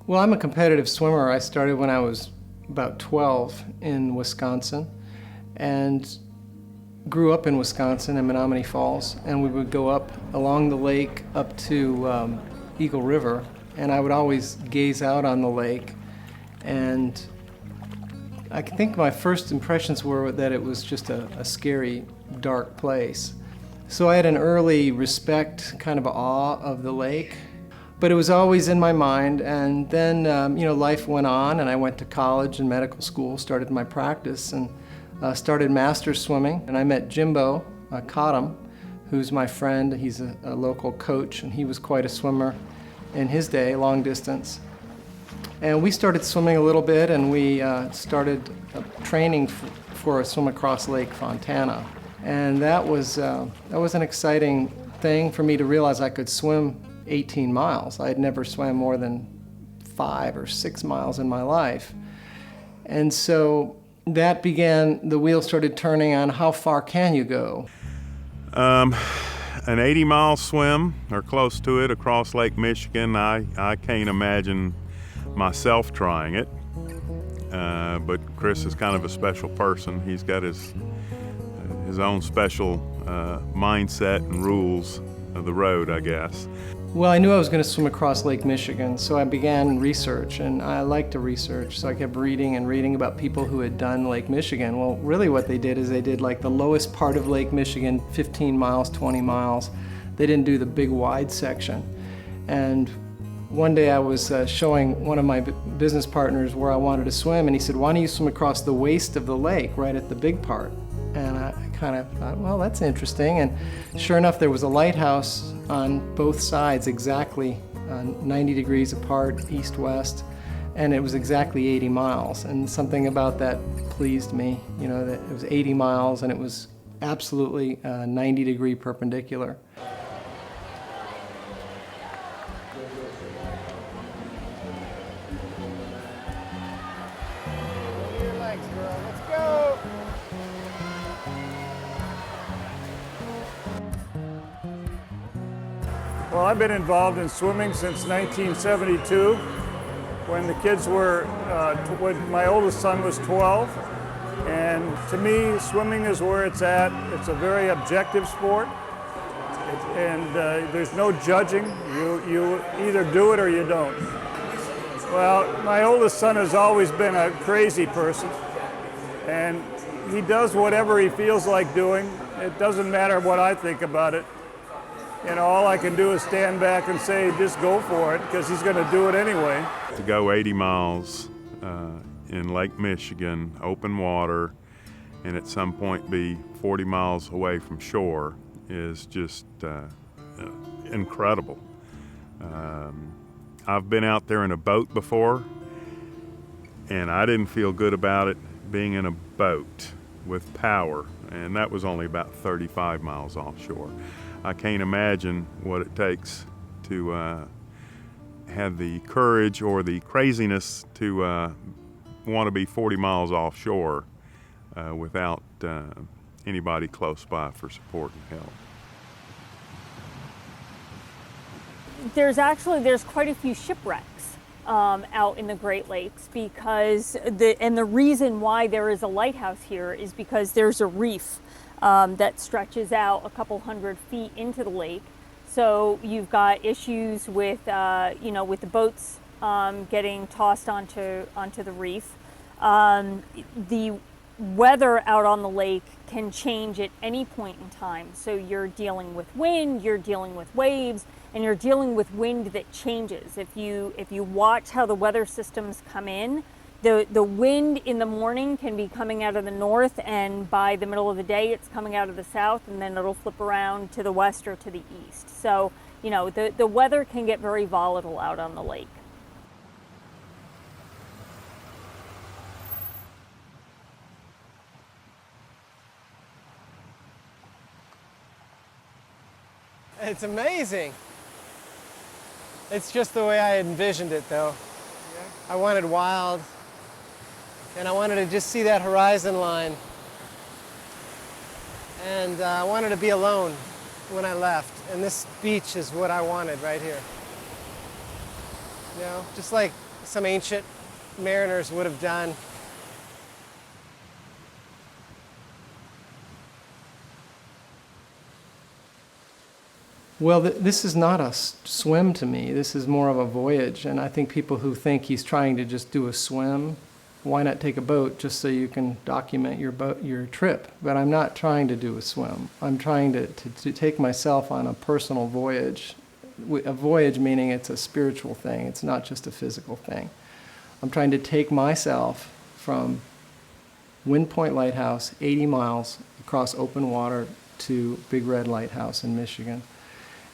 Well, I'm a competitive swimmer. I started when I was about 12 in Wisconsin and grew up in Wisconsin in Menominee Falls, and we would go up along the lake up to Eagle River, and I would always gaze out on the lake, and I think my first impressions were that it was just a scary, dark place. So I had an early respect, kind of awe of the lake. But it was always in my mind, and then life went on, and I went to college and medical school, started my practice, and started master swimming. And I met Jimbo Cottom, who's my friend. He's a local coach, and he was quite a swimmer in his day, long distance. And we started swimming a little bit, and we started training for a swim across Lake Fontana. And that was an exciting thing for me to realize I could swim 18 miles. I had never swam more than 5 or 6 miles in my life. And so that began, the wheel started turning on how far can you go? An 80-mile swim, or close to it, across Lake Michigan. I can't imagine myself trying it. But Chris is kind of a special person. He's got his own special mindset and rules of the road, I guess. Well, I knew I was going to swim across Lake Michigan, so I began research, and I like to research, so I kept reading about people who had done Lake Michigan. Well, really what they did is they did like the lowest part of Lake Michigan, 15 miles, 20 miles. They didn't do the big wide section. And one day I was showing one of my business partners where I wanted to swim, and he said, "Why don't you swim across the waist of the lake, right at the big part?" And I kind of thought, well, that's interesting. And sure enough, there was a lighthouse on both sides, exactly 90 degrees apart, east-west, and it was exactly 80 miles. And something about that pleased me, that it was 80 miles and it was absolutely 90-degree perpendicular. Well, I've been involved in swimming since 1972, when the kids were, when my oldest son was 12. And to me, swimming is where it's at. It's a very objective sport, and there's no judging. You either do it or you don't. Well, my oldest son has always been a crazy person, and he does whatever he feels like doing. It doesn't matter what I think about it. All I can do is stand back and say, just go for it, because he's going to do it anyway. To go 80 miles in Lake Michigan, open water, and at some point be 40 miles away from shore is just incredible. I've been out there in a boat before, and I didn't feel good about it being in a boat with power, and that was only about 35 miles offshore. I can't imagine what it takes to have the courage or the craziness to want to be 40 miles offshore without anybody close by for support and help. There's quite a few shipwrecks out in the Great Lakes, because the reason why there is a lighthouse here is because there's a reef that stretches out a couple hundred feet into the lake. So you've got issues with with the boats getting tossed onto the reef. The weather out on the lake can change at any point in time. So you're dealing with wind, you're dealing with waves, and you're dealing with wind that changes. If you watch how the weather systems come in, the wind in the morning can be coming out of the north, and by the middle of the day it's coming out of the south, and then it'll flip around to the west or to the east. So, the weather can get very volatile out on the lake. It's amazing. It's just the way I envisioned it, though. Yeah. I wanted wild, and I wanted to just see that horizon line. And I wanted to be alone when I left. And this beach is what I wanted right here. Just like some ancient mariners would have done. Well, this is not a swim to me. This is more of a voyage. And I think people who think he's trying to just do a swim, why not take a boat just so you can document your trip? But I'm not trying to do a swim. I'm trying to take myself on a personal voyage. A voyage meaning it's a spiritual thing. It's not just a physical thing. I'm trying to take myself from Wind Point Lighthouse, 80 miles across open water, to Big Red Lighthouse in Michigan.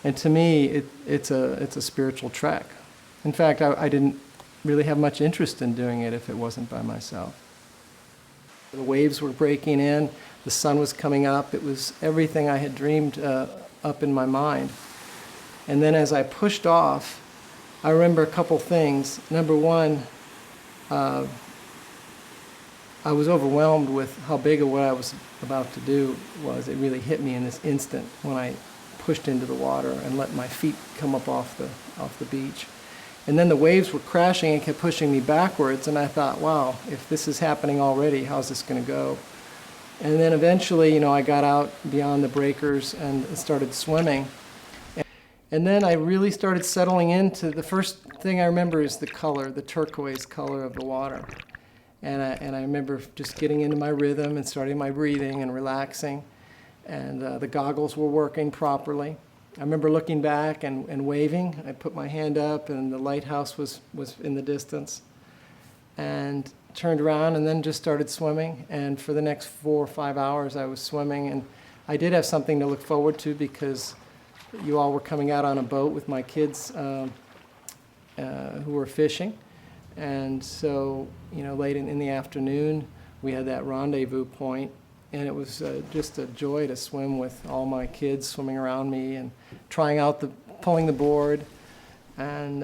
And to me, it's a spiritual trek. In fact, I didn't really have much interest in doing it if it wasn't by myself. The waves were breaking in, the sun was coming up, it was everything I had dreamed up in my mind. And then as I pushed off, I remember a couple things. Number one, I was overwhelmed with how big of what I was about to do was. It really hit me in this instant when I pushed into the water and let my feet come up off the beach. And then the waves were crashing and kept pushing me backwards, and I thought, wow, if this is happening already, how's this going to go? And then eventually, I got out beyond the breakers and started swimming. And then I really started settling into, the first thing I remember is the color, the turquoise color of the water. And I remember just getting into my rhythm and starting my breathing and relaxing. And the goggles were working properly. I remember looking back and waving. I put my hand up and the lighthouse was in the distance. And turned around and then just started swimming. And for the next 4 or 5 hours I was swimming. And I did have something to look forward to because you all were coming out on a boat with my kids who were fishing. And so, late in the afternoon, we had that rendezvous point. And it was just a joy to swim with all my kids swimming around me and trying out pulling the board. And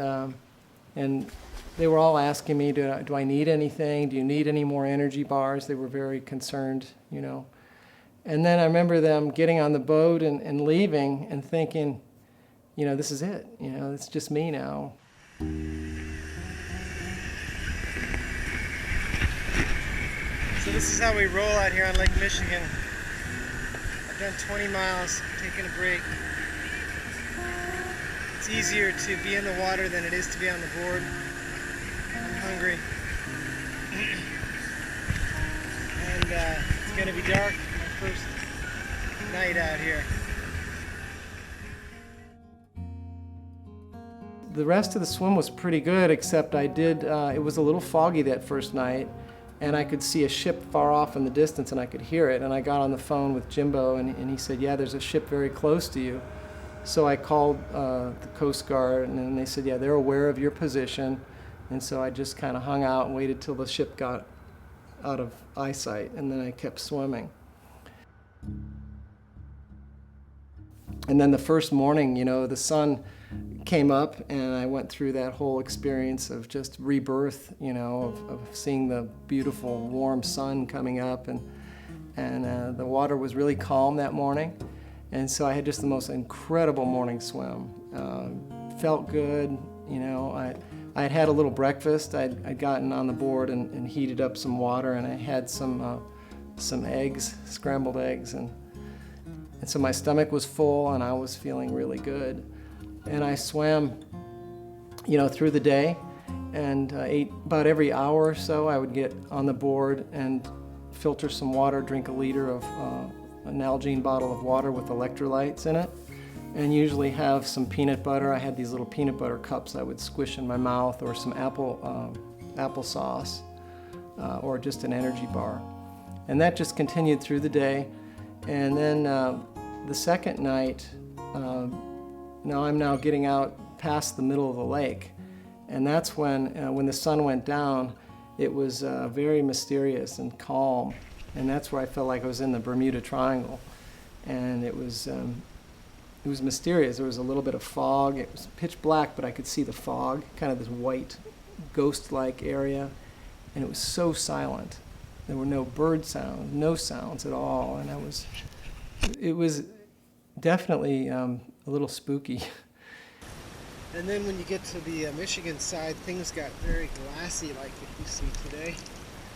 they were all asking me, do I need anything? Do you need any more energy bars? They were very concerned, And then I remember them getting on the boat and leaving and thinking, this is it. It's just me now. So this is how we roll out here on Lake Michigan. I've done 20 miles, taking a break. It's easier to be in the water than it is to be on the board. I'm hungry. And it's going to be dark my first night out here. The rest of the swim was pretty good, except it was a little foggy that first night. And I could see a ship far off in the distance, and I could hear it. And I got on the phone with Jimbo, and he said, yeah, there's a ship very close to you. So I called the Coast Guard, and then they said, yeah, they're aware of your position. And so I just kind of hung out and waited till the ship got out of eyesight, and then I kept swimming. And then the first morning, the sun came up, and I went through that whole experience of just rebirth, of seeing the beautiful warm sun coming up, and the water was really calm that morning, and so I had just the most incredible morning swim. Felt good, I had a little breakfast. I'd gotten on the board and heated up some water, and I had some eggs, scrambled eggs, and so my stomach was full, and I was feeling really good. And I swam, through the day, and ate about every hour or so. I would get on the board and filter some water, drink a liter of an Nalgene bottle of water with electrolytes in it, and usually have some peanut butter. I had these little peanut butter cups I would squish in my mouth, or some applesauce, or just an energy bar. And that just continued through the day. And then the second night, now I'm getting out past the middle of the lake, and that's when the sun went down, it was very mysterious and calm, and that's where I felt like I was in the Bermuda Triangle, and it was mysterious. There was a little bit of fog. It was pitch black, but I could see the fog, kind of this white, ghost-like area, and it was so silent. There were no bird sounds, no sounds at all, and it was definitely a little spooky. And then when you get to the Michigan side, things got very glassy like you see today.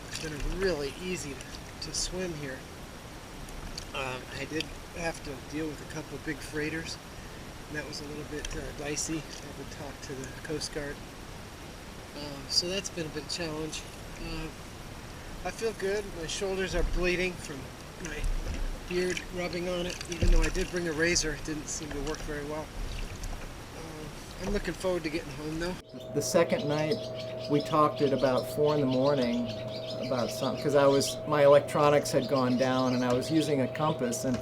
It's been really easy to swim here. I did have to deal with a couple of big freighters, and that was a little bit dicey. I would talk to the Coast Guard. So that's been a bit of a challenge. I feel good. My shoulders are bleeding from my beard rubbing on it, even though I did bring a razor. It didn't seem to work very well. I'm looking forward to getting home though. The second night, we talked at about 4 in the morning about something, because my electronics had gone down and I was using a compass, and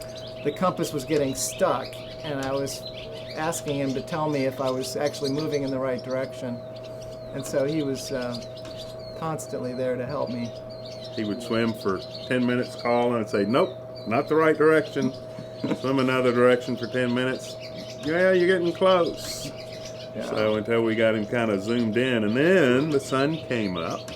the compass was getting stuck, and I was asking him to tell me if I was actually moving in the right direction. And so he was constantly there to help me. He would swim for 10 minutes, call, and I'd say, nope, not the right direction. Swim another direction for 10 minutes. Yeah, you're getting close. Yeah. So until we got him kind of zoomed in, and then the sun came up.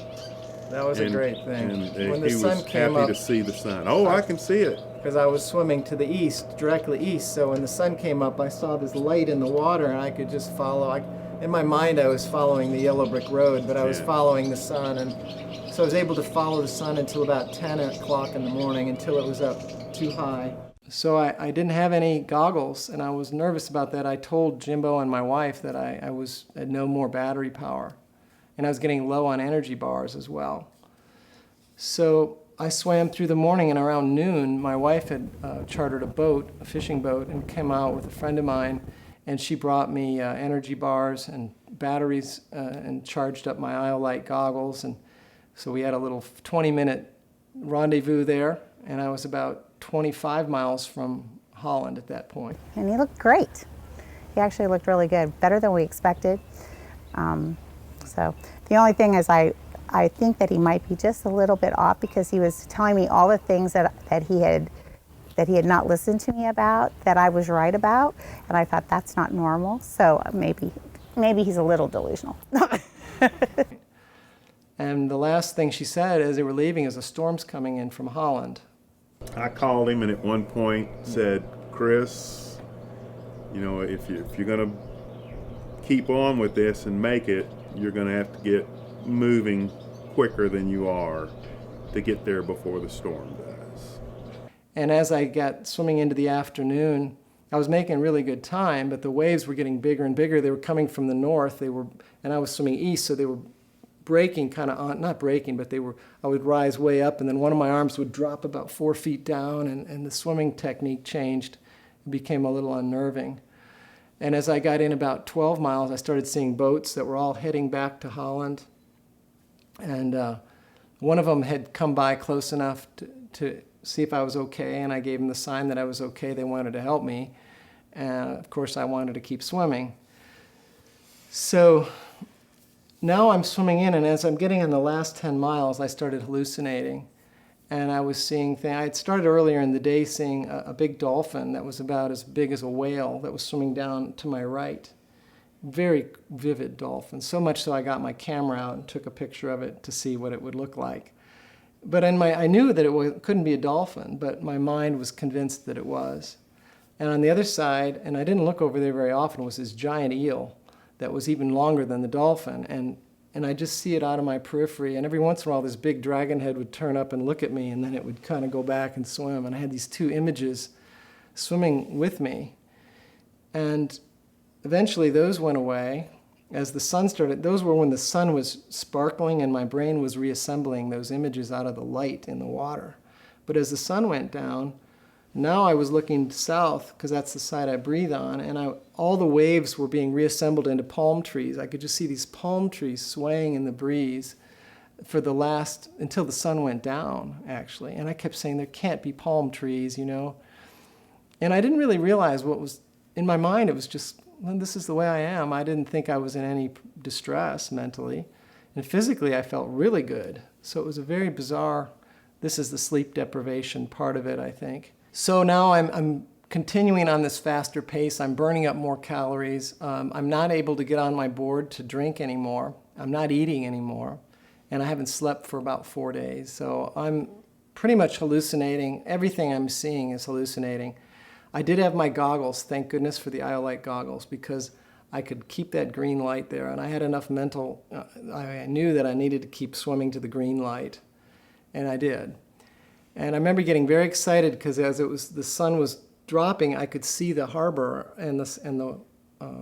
That was a great thing. And when the he sun was came happy up, to see the sun. Oh, I can see it. because I was swimming to the east, directly east. So when the sun came up, I saw this light in the water, and I could just follow. In my mind, I was following the yellow brick road, but I was following the sun, and so I was able to follow the sun until about 10 o'clock in the morning, until it was up too high. So I didn't have any goggles, and I was nervous about that. I told Jimbo and my wife that I had no more battery power, and I was getting low on energy bars as well. So I swam through the morning, and around noon, my wife had chartered a fishing boat, and came out with a friend of mine, and she brought me energy bars and batteries and charged up my IO-Light goggles. And so we had a little 20-minute rendezvous there, and I was about 25 miles from Holland at that point. And he looked great. He actually looked really good, better than we expected. So the only thing is I think that he might be just a little bit off, because he was telling me all the things that he had not listened to me about, that I was right about, and I thought that's not normal. So maybe he's a little delusional. And the last thing she said as they were leaving is, a storm's coming in from Holland. I called him and at one point said, Chris, you know, if you're going to keep on with this and make it, you're going to have to get moving quicker than you are to get there before the storm does. And as I got swimming into the afternoon, I was making really good time, but the waves were getting bigger and bigger. They were coming from the north. And I was swimming east, so they were breaking kind of on, not breaking, but I would rise way up, and then one of my arms would drop about 4 feet down, and the swimming technique changed. It became a little unnerving. And as I got in about 12 miles, I started seeing boats that were all heading back to Holland. And one of them had come by close enough to see if I was okay, and I gave them the sign that I was okay. They wanted to help me. And of course, I wanted to keep swimming. So now I'm swimming in, and as I'm getting in the last 10 miles, I started hallucinating. And I was seeing things. I had started earlier in the day seeing a big dolphin that was about as big as a whale that was swimming down to my right. Very vivid dolphin, so much so I got my camera out and took a picture of it to see what it would look like. But I knew that it couldn't be a dolphin, but my mind was convinced that it was. And on the other side, and I didn't look over there very often, was this giant eel that was even longer than the dolphin. And I just see it out of my periphery. And every once in a while, this big dragon head would turn up and look at me, and then it would kind of go back and swim. And I had these two images swimming with me. And eventually, those went away. As the sun started, those were when the sun was sparkling and my brain was reassembling those images out of the light in the water. But as the sun went down, now I was looking south, because that's the side I breathe on, and all the waves were being reassembled into palm trees. I could just see these palm trees swaying in the breeze until the sun went down, actually. And I kept saying, there can't be palm trees, you know. And I didn't really realize what was, in my mind, it was just, well, this is the way I am. I didn't think I was in any distress mentally. And physically, I felt really good. So it was a very bizarre, this is the sleep deprivation part of it, I think. So now I'm continuing on this faster pace. I'm burning up more calories. I'm not able to get on my board to drink anymore. I'm not eating anymore. And I haven't slept for about 4 days. So I'm pretty much hallucinating. Everything I'm seeing is hallucinating. I did have my goggles, thank goodness for the IO-Light goggles, because I could keep that green light there, and I had enough mental, I knew that I needed to keep swimming to the green light, and I did. And I remember getting very excited because as the sun was dropping, I could see the harbor and the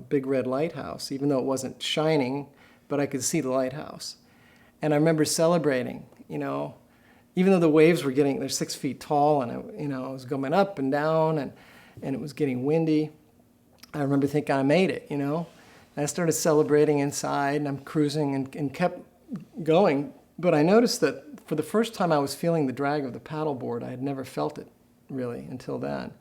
big red lighthouse, even though it wasn't shining, but I could see the lighthouse. And I remember celebrating, even though the waves were they're 6 feet tall, and I was going up and down, and it was getting windy. I remember thinking I made it, And I started celebrating inside, and I'm cruising and kept going. But I noticed that for the first time I was feeling the drag of the paddleboard. I had never felt it really until then,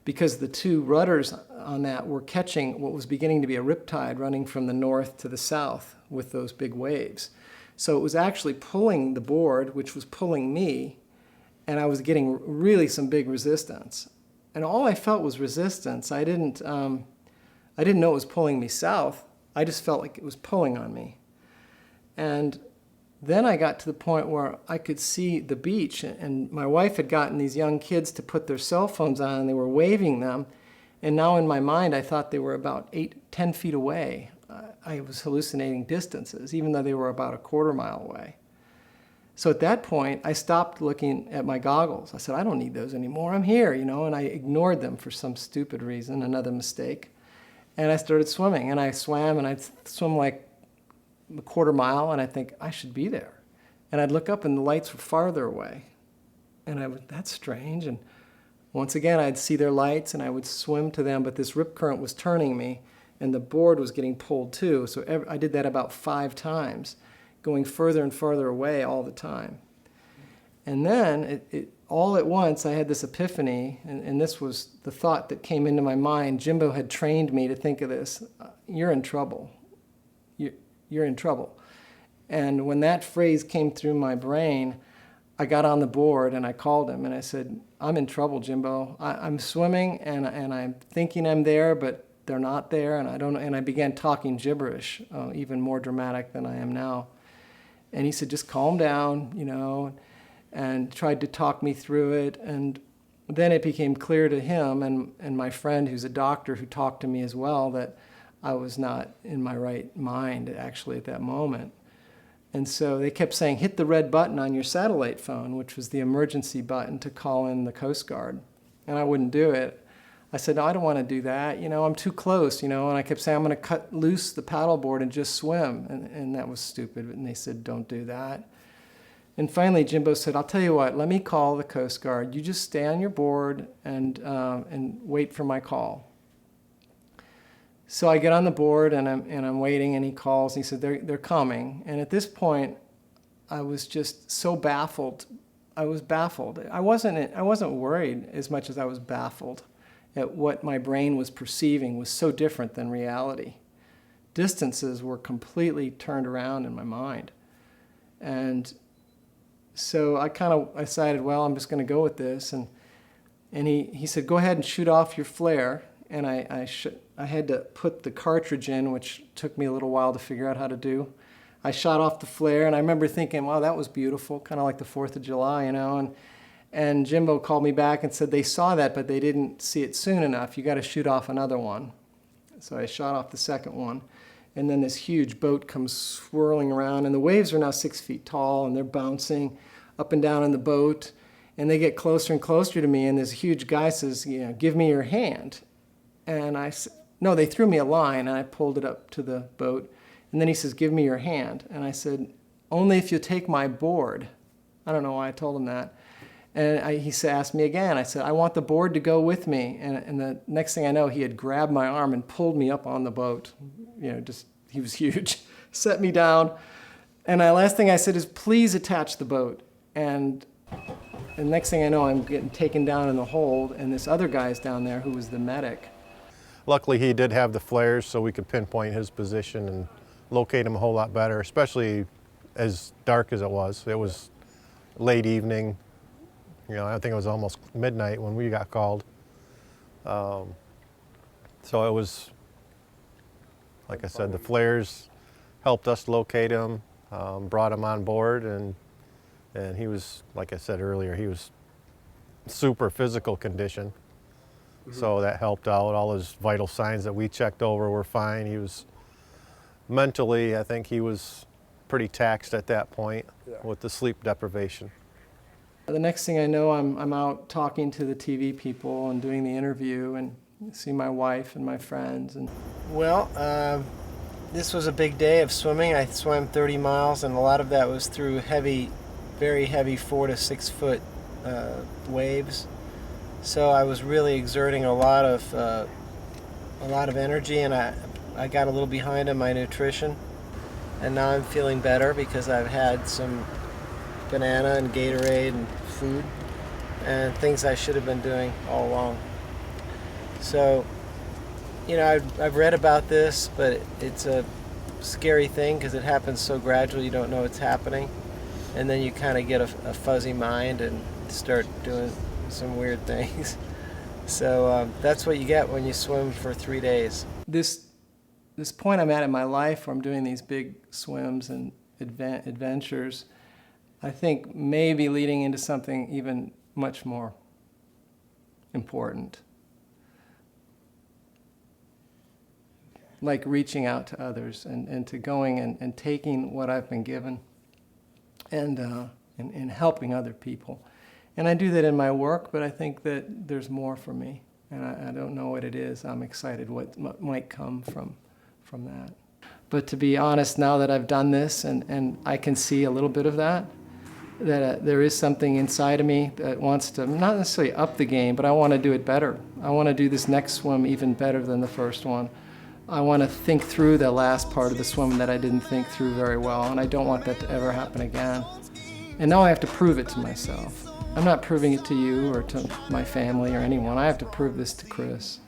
because the two rudders on that were catching what was beginning to be a riptide running from the north to the south with those big waves. So it was actually pulling the board, which was pulling me, and I was getting really some big resistance. And all I felt was resistance. I didn't know it was pulling me south. I just felt like it was pulling on me. And then I got to the point where I could see the beach, and my wife had gotten these young kids to put their cell phones on, and they were waving them. And now in my mind, I thought they were about 10 feet away. I was hallucinating distances, even though they were about a quarter mile away. So at that point, I stopped looking at my goggles. I said, I don't need those anymore. I'm here, and I ignored them for some stupid reason, another mistake. And I started swimming, and I swam, and I'd swim like a quarter mile, and I think, I should be there. And I'd look up, and the lights were farther away. And that's strange. And once again, I'd see their lights, and I would swim to them, but this rip current was turning me, and the board was getting pulled too. So I did that about 5 times, going further and further away all the time. And then, all at once, I had this epiphany, and this was the thought that came into my mind. Jimbo had trained me to think of this. You're in trouble. You're in trouble. And when that phrase came through my brain, I got on the board and I called him and I said, I'm in trouble, Jimbo. I'm swimming and I'm thinking I'm there, but they're not there, and I don't know. And I began talking gibberish, even more dramatic than I am now. And he said, just calm down, and tried to talk me through it. And then it became clear to him and my friend who's a doctor who talked to me as well that I was not in my right mind actually at that moment. And so they kept saying, hit the red button on your satellite phone, which was the emergency button to call in the Coast Guard. And I wouldn't do it. I said, no, I don't want to do that. I'm too close, and I kept saying, I'm going to cut loose the paddleboard and just swim. And that was stupid. And they said, don't do that. And finally, Jimbo said, I'll tell you what, let me call the Coast Guard. You just stay on your board and wait for my call. So I get on the board and I'm waiting, and he calls. And he said, they're coming. And at this point, I was just so baffled. I was baffled. I wasn't worried as much as I was baffled at what my brain was perceiving was so different than reality. Distances were completely turned around in my mind. And so I kind of decided, well, I'm just going to go with this. And he said, go ahead and shoot off your flare. And I had to put the cartridge in, which took me a little while to figure out how to do. I shot off the flare, and I remember thinking, wow, that was beautiful, kind of like the 4th of July, And Jimbo called me back and said they saw that, but they didn't see it soon enough. You got to shoot off another one. So I shot off the second one. And then this huge boat comes swirling around, and the waves are now 6 feet tall, and they're bouncing up and down in the boat. And they get closer and closer to me, and this huge guy says, give me your hand. And I said, no, they threw me a line, and I pulled it up to the boat. And then he says, give me your hand. And I said, only if you take my board. I don't know why I told him that. And he asked me again. I said, I want the board to go with me. And the next thing I know, he had grabbed my arm and pulled me up on the boat. He was huge. Set me down. And the last thing I said is, please attach the boat. And the next thing I know, I'm getting taken down in the hold, and this other guy's down there who was the medic. Luckily, he did have the flares, so we could pinpoint his position and locate him a whole lot better, especially as dark as it was. It was late evening. I think it was almost midnight when we got called. So it was, like I said, the flares helped us locate him, brought him on board, and he was, like I said earlier, he was super physical condition. So that helped out. All his vital signs that we checked over were fine. He was mentally, I think he was pretty taxed at that point with the sleep deprivation. The next thing I know, I'm out talking to the TV people and doing the interview and see my wife and my friends. And Well, this was a big day of swimming. I swam 30 miles, and a lot of that was through heavy, very heavy 4 to 6 foot waves. So I was really exerting a lot of energy, and I got a little behind on my nutrition. And now I'm feeling better because I've had some banana and Gatorade and food and things I should have been doing all along. So, you know, I've read about this, but it's a scary thing because it happens so gradually, you don't know what's happening. And then you kind of get a fuzzy mind and start doing some weird things. So that's what you get when you swim for 3 days. this point I'm at in my life where I'm doing these big swims and adventures, I think maybe leading into something even much more important. Like reaching out to others and to going and taking what I've been given and helping other people. And I do that in my work, but I think that there's more for me. And I don't know what it is. I'm excited what might come from that. But to be honest, now that I've done this and I can see a little bit of that there is something inside of me that wants to, not necessarily up the game, but I want to do it better. I want to do this next swim even better than the first one. I want to think through the last part of the swim that I didn't think through very well, and I don't want that to ever happen again. And now I have to prove it to myself. I'm not proving it to you or to my family or anyone. I have to prove this to Chris.